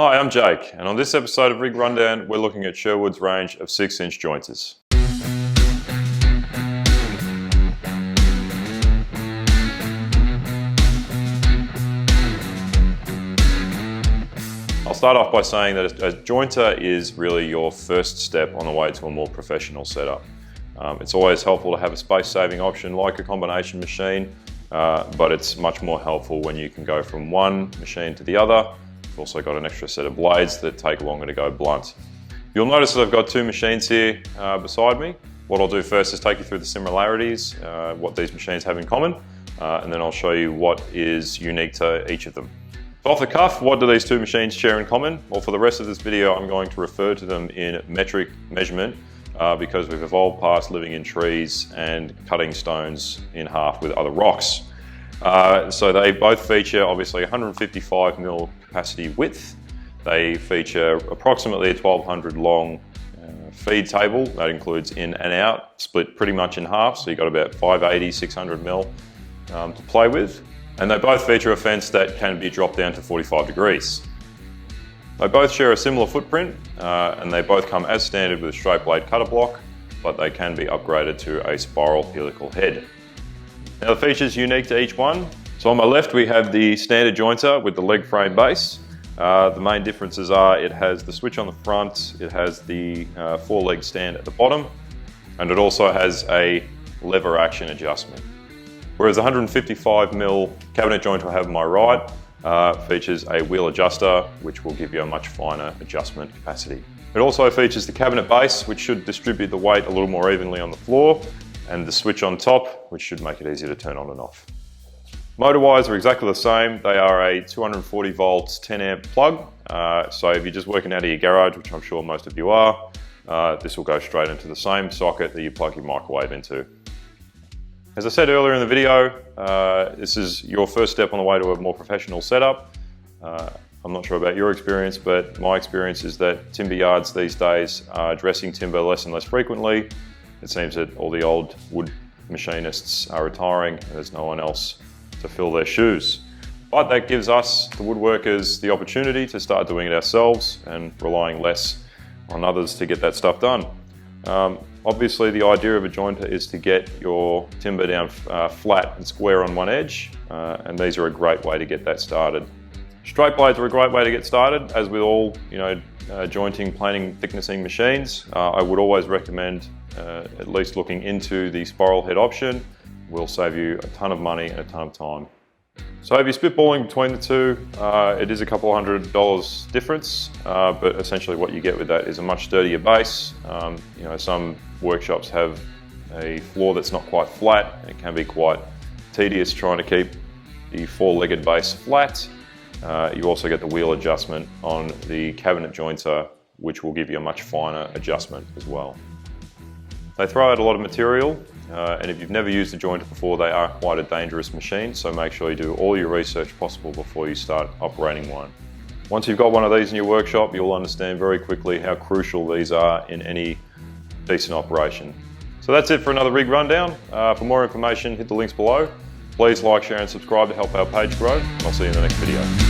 Hi, I'm Jake, and on this episode of Rig Rundown, we're looking at Sherwood's range of 6-inch jointers. I'll start off by saying that a jointer is really your first step on the way to a more professional setup. It's always helpful to have a space-saving option like a combination machine, but it's much more helpful when you can go from one machine to the other. I've also got an extra set of blades that take longer to go blunt. You'll notice that I've got two machines here beside me. What I'll do first is take you through the similarities, what these machines have in common, and then I'll show you what is unique to each of them. So off the cuff, what do these two machines share in common? Well, for the rest of this video, I'm going to refer to them in metric measurement because we've evolved past living in trees and cutting stones in half with other rocks. So they both feature obviously 155mm capacity width. They feature approximately a 1200 long feed table. That includes in and out, split pretty much in half. So you've got about 580, 600mm to play with. And they both feature a fence that can be dropped down to 45 degrees. They both share a similar footprint and they both come as standard with a straight blade cutter block, but they can be upgraded to a spiral helical head. Now the features unique to each one. So on my left we have the standard jointer with the leg frame base. The main differences are it has the switch on the front, it has the 4-leg stand at the bottom, and it also has a lever action adjustment. Whereas the 155mm cabinet joint I have on my right features a wheel adjuster, which will give you a much finer adjustment capacity. It also features the cabinet base, which should distribute the weight a little more evenly on the floor, and the switch on top, which should make it easier to turn on and off. Motor-wise, they're exactly the same. They are a 240 volts, 10 amp plug. So if you're just working out of your garage, which I'm sure most of you are, this will go straight into the same socket that you plug your microwave into. As I said earlier in the video, this is your first step on the way to a more professional setup. I'm not sure about your experience, but my experience is that timber yards these days are dressing timber less and less frequently. It seems that all the old wood machinists are retiring and there's no one else to fill their shoes. But that gives us, the woodworkers, the opportunity to start doing it ourselves and relying less on others to get that stuff done. Obviously the idea of a jointer is to get your timber down flat and square on one edge, and these are a great way to get that started. Straight blades are a great way to get started. As with all jointing, planing, thicknessing machines, I would always recommend at least looking into the spiral head option. Will save you a ton of money and a ton of time. So if you're spitballing between the two, it is a couple $100 difference, but essentially what you get with that is a much sturdier base. Some workshops have a floor that's not quite flat. It can be quite tedious trying to keep the 4-legged base flat. You also get the wheel adjustment on the cabinet jointer, which will give you a much finer adjustment as well. They throw out a lot of material, and if you've never used a jointer before, they are quite a dangerous machine, so make sure you do all your research possible before you start operating one. Once you've got one of these in your workshop, you'll understand very quickly how crucial these are in any decent operation. So that's it for another rig rundown. For more information, hit the links below. Please like, share and subscribe to help our page grow, and I'll see you in the next video.